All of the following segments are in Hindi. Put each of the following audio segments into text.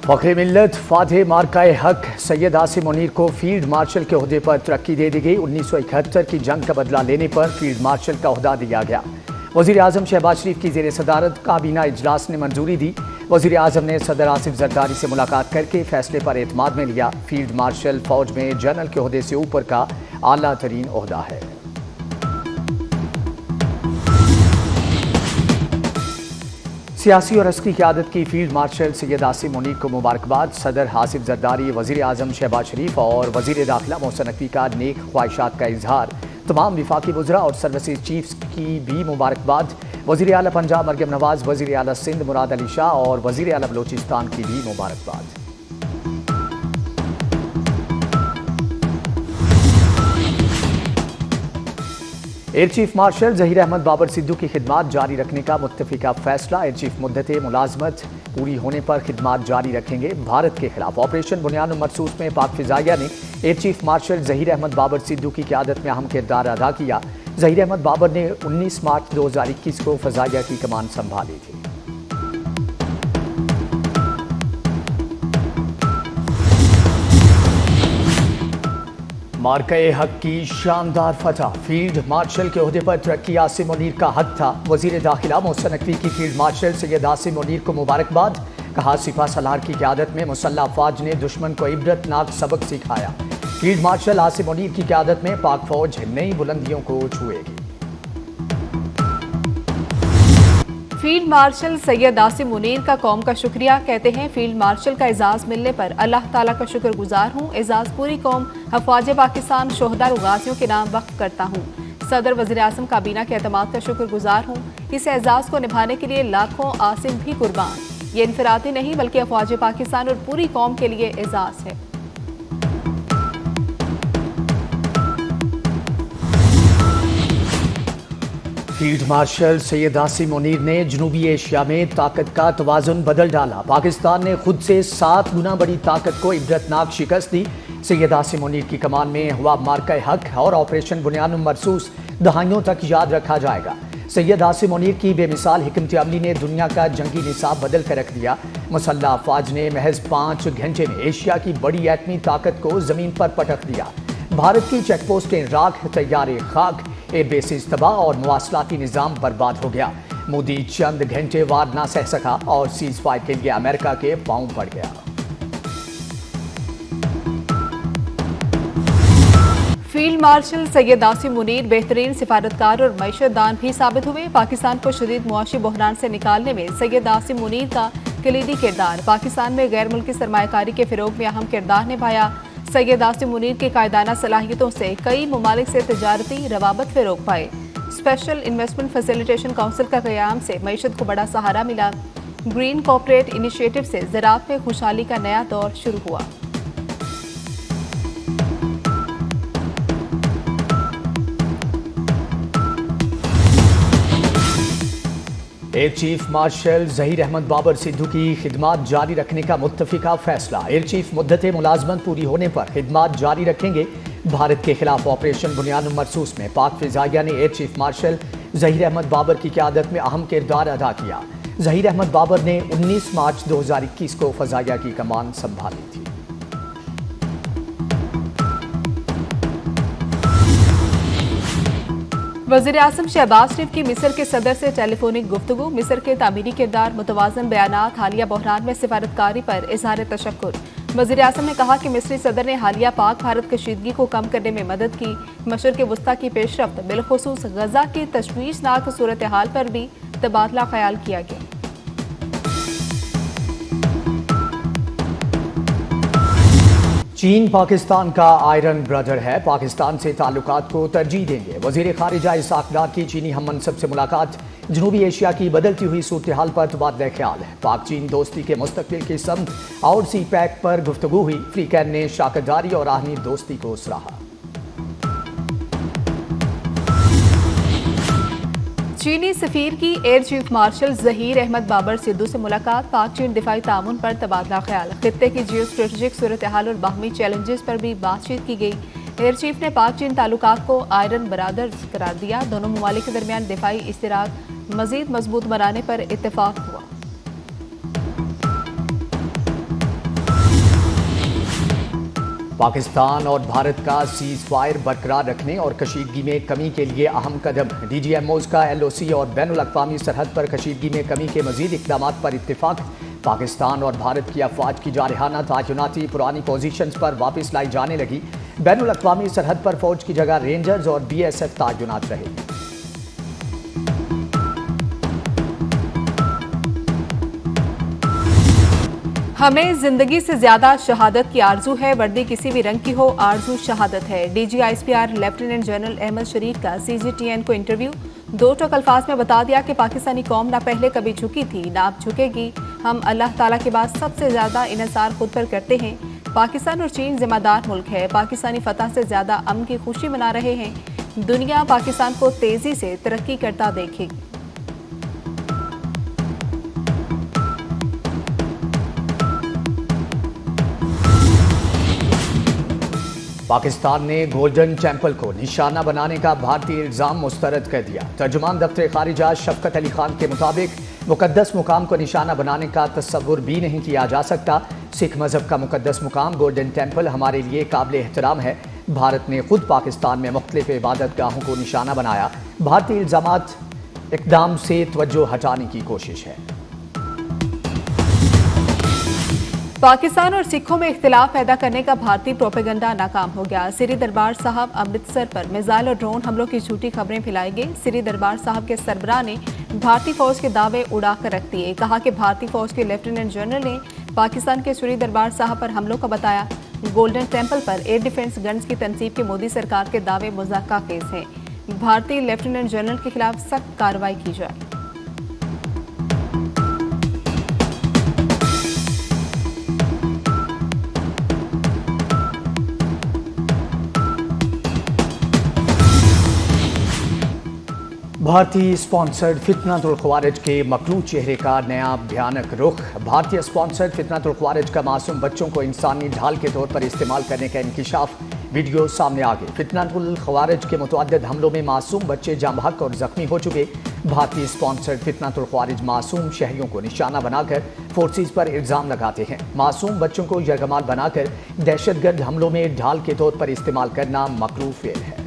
फ़ख्र मिल्लत फातेह मार्काए हक सैयद आसिम मुनीर को फील्ड मार्शल के ओहदे पर तरक्की दे दी गई। 1971 की जंग का बदला लेने पर फील्ड मार्शल का ओहदा दिया गया। वज़ीर आज़म शहबाज शरीफ की ज़ेर सदारत काबीना इजलास ने मंजूरी दी। वज़ीर आज़म ने सदर आसिफ जरदारी से मुलाकात करके फैसले पर एतमाद में लिया। फील्ड मार्शल फौज में जनरल के ओहदे से ऊपर का आला तरीन ओहदा है। सियासी और अस्करी क़यादत की फील्ड मार्शल सैयद आसिम मुनीर को मुबारकबाद। सदर आसिफ जरदारी, वज़ीर आज़म शहबाज शरीफ और वज़ीर दाखिला मोहसिन नकवी का नेक ख्वाहिशात का इजहार। तमाम विफाकी वज़रा और सर्विसेज चीफ्स की भी मुबारकबाद। वज़ीर आला पंजाब मरयम नवाज, वज़ीर आला सिंध मुराद अली शाह और वज़ीर आला बलोचिस्तान की भी मुबारकबाद। Air chief marshal Zaheer Ahmed Babar Sidhu की खिदमात जारी रखने का मुत्तफ़िका फैसला। एयर चीफ मुद्दत मुलाजमत पूरी होने पर खिदमात जारी रखेंगे। भारत के खिलाफ ऑपरेशन बुनियाद मरसूस में पाक फ़िज़ाइया ने air chief marshal Zaheer Ahmed Babar Sidhu की क़यादत में अहम किरदार अदा किया। ज़हीर अहमद बाबर ने 19 मार्च 2021 को फ़िज़ाइया की कमान संभाली थी। मार्काए हक की शानदार फतह। फील्ड मार्शल के ओहदे पर तरक्की आसिम मुनीर का हक था। वज़ीर दाखिला मोहसिन नकवी की फील्ड मार्शल सैयद आसिम मुनीर को मुबारकबाद। कहा, सिपा सलार की क़यादत में मुसल्लह अफ़वाज ने दुश्मन को इबरतनाक सबक सिखाया। फील्ड मार्शल आसिम मुनीर की क़यादत में पाक फौज नई बुलंदियों को छुएगी। फील्ड मार्शल सैयद आसिम मुनीर का कौम का शुक्रिया। कहते हैं, फील्ड मार्शल का एजाज़ मिलने पर अल्लाह ताला का शुक्रगुजार हूँ। एजाज़ पूरी कौम अफ़वाज पाकिस्तान शोहदा और गाज़ियों के नाम वक्फ करता हूँ। सदर वज़ीर आज़म काबीना के एतमाद का शुक्रगुजार हूँ। इस एजाज़ को निभाने के लिए लाखों आसिम भी कुर्बान। ये इनफरादी नहीं बल्कि अफ़वाज पाकिस्तान और पूरी कौम के लिए एजाज़ है। फील्ड मार्शल सैयद आसिम मुनीर ने जनूबी एशिया में ताकत का तवाज़ुन बदल डाला। पाकिस्तान ने खुद से 7 गुना बड़ी ताकत को इबरतनाक शिकस्त दी। सैयद आसिम मुनीर की कमान में हुआ मार्का हक और ऑपरेशन बुनियाद मरसूस दहाइयों तक याद रखा जाएगा। सैयद आसिम मुनीर की बेमिसाल हिकमत अमली ने दुनिया का जंगी निसाब बदल कर रख दिया। मुसल्लह अफवाज ने महज 5 घंटे में एशिया की बड़ी एटमी ताकत को जमीन पर पटक दिया। भारत की चेक पोस्टें राख, तैयारे खाक, एयर बेसिस तबाह और मवासलाती निज़ाम बर्बाद हो गया। मोदी चंद घंटे वार ना सह सका और सीज फायर के लिए अमेरिका के पांव पड़ गया। फील्ड मार्शल सैयद आसिम मुनीर बेहतरीन सिफारतकार और मईशतदान भी साबित हुए। पाकिस्तान को शदीद मुआशी बहरान से निकालने में सैयद आसिम मुनीर का कलीदी किरदार। पाकिस्तान में गैर मुल्की सरमायाकारी के फिरोग में अहम किरदार निभाया। सैयद आसिम मुनीर की कायदाना सलाहियतों से कई ममालिक से तजारती रवाबत फ़रोग पाए। स्पेशल इन्वेस्टमेंट फैसिलिटेशन काउंसिल का क़याम से मईशत को बड़ा सहारा मिला। ग्रीन कॉर्पोरेट इनिशिएटिव से ज़राअत में खुशहाली का नया दौर शुरू हुआ। Air chief marshal Zaheer Ahmed Babar Sidhu की खिदमात जारी रखने का मुत्तफ़िका फैसला। एयर चीफ मुद्दत मुलाजमत पूरी होने पर खिदमात जारी रखेंगे। भारत के खिलाफ ऑपरेशन बुनियाद मरसूस में पाक फ़िज़ाइया ने air chief marshal Zaheer Ahmed Babar की क़यादत में अहम किरदार अदा किया। ज़हीर अहमद बाबर ने 19 मार्च 2021 को फ़िज़ाइया की कमान संभाली थी। वज़ीर आज़म शहबाज शरीफ की मिस्र के सदर से टेलीफोनिक गुफ्तगू। मिस्र के तामीरी किरदार, मुतवाज़न बयानात, हालिया बहरान में सिफारतकारी पर इज़हार तशक्कुर। वज़ीर आज़म ने कहा कि मिस्री सदर ने हालिया पाक भारत कशीदगी को कम करने में मदद की। मशरिक़ वस्ता की पेशरफ्त, बिलखुसूस गज़ा की तशवीशनाक सूरत हाल पर भी तबादला ख्याल किया गया। चीन पाकिस्तान का आयरन ब्रदर है, पाकिस्तान से ताल्लुकात को तरजीह देंगे। वज़ीर खारिजा इसाक डार की चीनी हम मनसब से मुलाकात। जनूबी एशिया की बदलती हुई सूरत हाल पर तबादला ख्याल है। पाक चीन दोस्ती के मुस्तकबिल की समत और सी पैक पर गुफ्तगू हुई। फ्रीकैन ने शाकरदारी और आहनी दोस्ती को सराहा। चीनी सफीर की air chief marshal Zaheer Ahmed Babar Sidhu से मुलाकात। पाक चीन दिफाई तामुन पर तबादला ख्याल। खित्ते की जियो स्ट्रेटेजिक सूरत हाल और बाहमी चैलेंजेस पर भी बातचीत की गई। एयर चीफ ने पाक चीन ताल्लुकात को आयरन ब्रदर्स करार दिया। दोनों ममालिक के दरमियान दिफाई इश्तिराक मजीद मजबूत बनाने पर इत्तेफाक हुआ। पाकिस्तान और भारत का सीज फायर बरकरार रखने और कशीदगी में कमी के लिए अहम कदम। DGMOs का LOC और बैनुल अक़वामी सरहद पर कशीदगी में कमी के मजीद इक़दाम पर इत्तिफाक। पाकिस्तान और भारत की अफवाज की जारहाना तयनाती पुरानी पोजीशंस पर वापस लाई जाने लगी। बैनुल अक़वामी सरहद पर फौज की जगह रेंजर्स और BSF तयनात रहेगी। हमें जिंदगी से ज्यादा शहादत की आरजू है, वर्दी किसी भी रंग की हो, आरजू शहादत है। DG ISPR lieutenant general Ahmad Sharif का CGTN को इंटरव्यू। दो टोक अल्फाज में बता दिया कि पाकिस्तानी कौम ना पहले कभी झुकी थी ना अब झुकेगी। हम अल्लाह ताला के बाद सबसे ज्यादा इन्हिसार खुद पर करते हैं। पाकिस्तान और चीन जिम्मेदार मुल्क है। पाकिस्तानी फतह से ज्यादा अमन की खुशी मना रहे हैं। दुनिया पाकिस्तान को तेजी से तरक्की करता देखेगी। पाकिस्तान ने गोल्डन टेम्पल को निशाना बनाने का भारतीय इल्ज़ाम मुस्तरद कर दिया। तर्जुमान दफ्तर खारिजा शफकत अली खान के मुताबिक मुकद्दस मुकाम को निशाना बनाने का तस्वुर भी नहीं किया जा सकता। सिख मजहब का मुकद्दस मुकाम गोल्डन टेम्पल हमारे लिए काबिल एहतराम है। भारत ने खुद पाकिस्तान में मुख्तलिफ इबादत गाहों को निशाना बनाया। भारतीय इक़दाम से तवज्जो हटाने की कोशिश है। पाकिस्तान और सिखों में इख्तिलाफ पैदा करने का भारतीय प्रोपेगेंडा नाकाम हो गया। सिरी दरबार साहब अमृतसर पर मिसाइल और ड्रोन हमलों की झूठी खबरें फैलाएंगे। सिरी दरबार साहब के सरबराह ने भारतीय फौज के दावे उड़ाकर रख दिए। कहा कि भारतीय फौज के लेफ्टिनेंट जनरल ने पाकिस्तान के सिरी दरबार साहब पर हमलों का बताया। गोल्डन टेम्पल पर एयर डिफेंस गन्स की तनसीब के मोदी सरकार के दावे मुज़ाक्का केस हैं। भारतीय लेफ्टिनेंट जनरल के खिलाफ सख्त कार्रवाई की जाए। भारतीय स्पॉन्सर्ड फितनतुल ख़वारिज के मकलूद चेहरे का नया भयानक रुख। भारतीय स्पॉन्सर्ड फितनतुल ख़वारिज का मासूम बच्चों को इंसानी ढाल के तौर पर इस्तेमाल करने का इंकिशाफ। वीडियो सामने आ गए। फितनतुल ख़वारिज के मुतअद्दिद हमलों में मासूम बच्चे जाम बहक और जख्मी हो चुके। भारतीय स्पॉन्सर्ड फितनतुल ख़वारिज मासूम शहरियों को निशाना बनाकर फोर्सेज पर इल्ज़ाम लगाते हैं। मासूम बच्चों को यरगमाल बनाकर दहशतगर्द हमलों में ढाल के तौर पर इस्तेमाल करना मकरूह फेल है।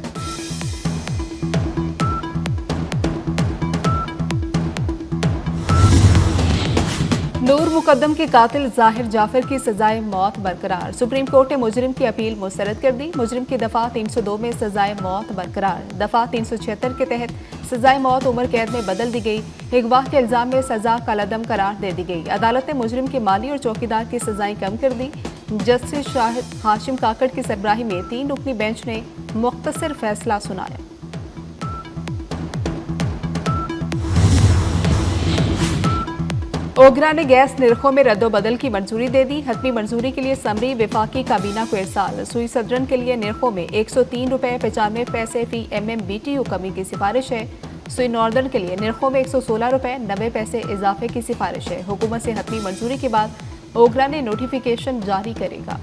नूर मुकद्दम के कातिल जाहिर जाफर की सजाए मौत बरकरार। सुप्रीम कोर्ट ने मुजरिम की अपील मुस्तरद कर दी। मुजरिम की दफा 302 में सजाए मौत बरकरार। दफा 376 के तहत सजाए मौत उम्र कैद में बदल दी गई। अगवा के इल्जाम में सजा कालादम करार दे दी गई। अदालत ने मुजरिम की माली और चौकीदार की सजाएं कम कर दी। जस्टिस शाहिद हाशिम काकड़ की सरबराही में 3 रुकनी बेंच ने मुख्तसर फैसला सुनाया। ओगरा ने गैस निरखों में रद्दोबदल की मंजूरी दे दी। हतमी मंजूरी के लिए समरी विफाकी काबीना को इरसाल। सुई सदरन के लिए निरखों में 103 रुपये 95 पैसे फी MMBTU कमी की सिफारिश है। सुई नॉर्दर्न के लिए निरखों में 116 रुपये 90 पैसे इजाफे की सिफारिश है। हुकूमत से हतमी मंजूरी के बाद ओगरा ने नोटिफिकेशन जारी करेगा।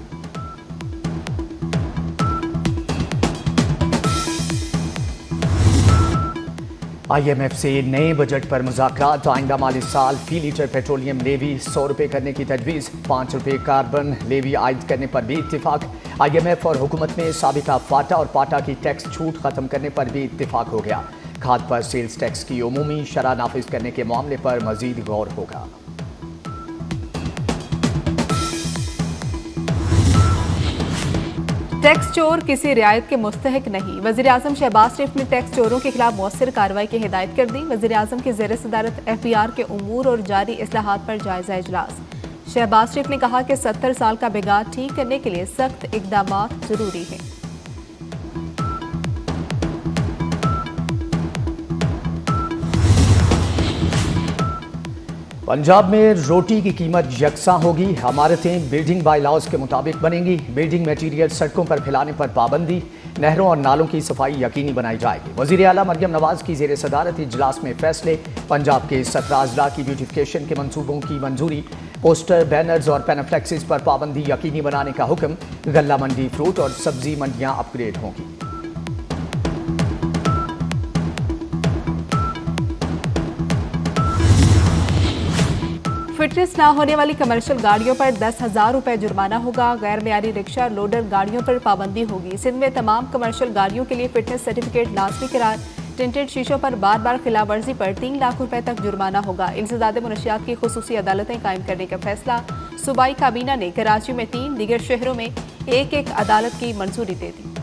IMF से नए बजट पर मुज़ाकरात। आइंदा माली साल फी लीटर पेट्रोलियम लेवी 100 रुपये करने की तजवीज़। 5 रुपये कार्बन लेवी आयद करने पर भी इत्तिफाक। IMF और हुकूमत में साबिका फाटा और पाटा की टैक्स छूट खत्म करने पर भी इत्तिफाक हो गया। खाद पर सेल्स टैक्स की उमूमी शरह नाफिज करने के मामले पर मजीद गौर होगा। टैक्स चोर किसी रियायत के मुस्तहक नहीं। वज़ीर-ए-आज़म शहबाज शरीफ ने टैक्स चोरों के खिलाफ मौसर कार्रवाई की हिदायत कर दी। वज़ीर-ए-आज़म की ज़ेर सदारत FBR के उमूर और जारी इस्लाहात पर जायजा इजलास। शहबाज शरीफ ने कहा कि 70 साल का बिगाड़ ठीक करने के लिए सख्त इक़दामात जरूरी हैं। पंजाब में रोटी की कीमत यकसां होगी। इमारतें बिल्डिंग बाय लॉज के मुताबिक बनेंगी। बिल्डिंग मटीरियल सड़कों पर फैलाने पर पाबंदी। नहरों और नालों की सफाई यकीनी बनाई जाएगी। वज़ीर आला मरियम नवाज की ज़ेर सदारत इजलास में फैसले। पंजाब के 17 अजला की ब्यूटिफिकेशन के मंसूबों की मंजूरी। पोस्टर, बैनर्स और पैनाफ्लेक्सिस पर पाबंदी यकीनी बनाने का हुक्म। गल्ला मंडी, फ्रूट और सब्जी मंडियां अपग्रेड होंगी। फिटनेस ना होने वाली कमर्शियल गाड़ियों पर 10,000 रुपए जुर्माना होगा। गैर मियारी रिक्शा लोडर गाड़ियों पर पाबंदी होगी। सिंध में तमाम कमर्शियल गाड़ियों के लिए फिटनेस सर्टिफिकेट लाजमी करार। टिंटेड शीशों पर बार बार खिलाफ वर्जी पर 3 लाख रुपए तक जुर्माना होगा। इंसदाद मुनशियात की खुसूसी अदालतें कायम करने का फैसला। सूबाई काबीना ने कराची में 3, दीगर शहरों में एक अदालत की मंजूरी दे दी।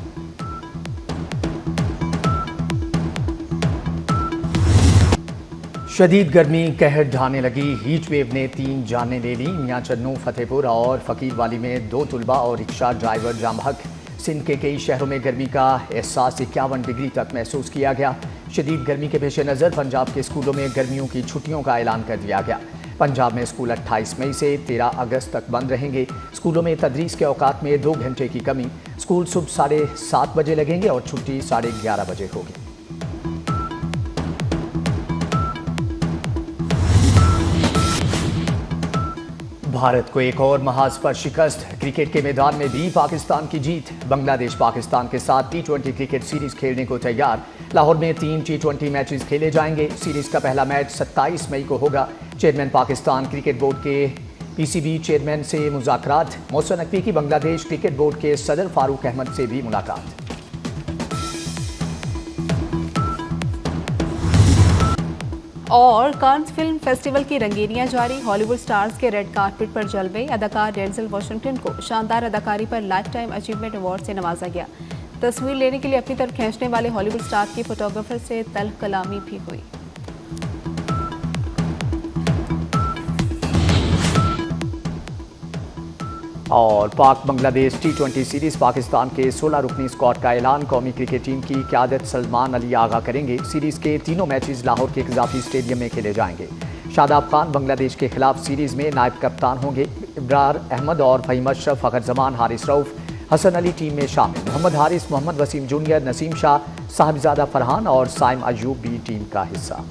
शदीद गर्मी कहर ढाने लगी। हीट वेव ने 3 जानें ले ली। मियां चन्नू, फतेहपुर और फकीरवाली में 2 तुलबा और रिक्शा ड्राइवर जाम हक। सिंध के कई शहरों में गर्मी का एहसास 51 डिग्री तक महसूस किया गया। शदीद गर्मी के पेश नज़र पंजाब के स्कूलों में गर्मियों की छुट्टियों का ऐलान कर दिया गया। पंजाब में स्कूल 28 मई से 13 अगस्त तक बंद रहेंगे। स्कूलों में तदरीस के औकात में 2 घंटे की कमी। स्कूल सुबह 7:30 बजे लगेंगे और छुट्टी 11:30 बजे होगी। भारत को एक और महाज पर शिकस्त। क्रिकेट के मैदान में भी पाकिस्तान की जीत। बांग्लादेश पाकिस्तान के साथ T20 क्रिकेट सीरीज खेलने को तैयार। लाहौर में 3 T20 मैचेस खेले जाएंगे। सीरीज का पहला मैच 27 मई को होगा। चेयरमैन पाकिस्तान क्रिकेट बोर्ड के PCB चेयरमैन से मुज़ाकरात। मोहसिन नकवी की बांग्लादेश क्रिकेट बोर्ड के सदर फारूक अहमद से भी मुलाकात। और कांस फिल्म फेस्टिवल की रंगीनियां जारी। हॉलीवुड स्टार्स के रेड कार्पेट पर जलवे। अदाकार डेंजल वॉशिंगटन को शानदार अदाकारी पर लाइफ टाइम अचीवमेंट अवार्ड से नवाजा गया। तस्वीर लेने के लिए अपनी तरफ खींचने वाले हॉलीवुड स्टार की फोटोग्राफर से तल्ख कलामी भी हुई। और पाक बांग्लादेश T20 सीरीज पाकिस्तान के 16 रुकनी स्क्वाड का ऐलान। कौमी क्रिकेट टीम की क़यादत सलमान अली आगा करेंगे। सीरीज के तीनों मैचेस लाहौर के इजाफी स्टेडियम में खेले जाएंगे। शादाब खान बांग्लादेश के खिलाफ सीरीज में नायब कप्तान होंगे। इब्रार अहमद और फहीम अशरफ, फ़खर जमान, हारिस रऊफ, हसन अली टीम में शामिल। मोहम्मद हारिस, मोहम्मद वसीम जूनियर, नसीम शाह, साहिबजादा फरहान और साइम अयूब भी टीम का हिस्सा।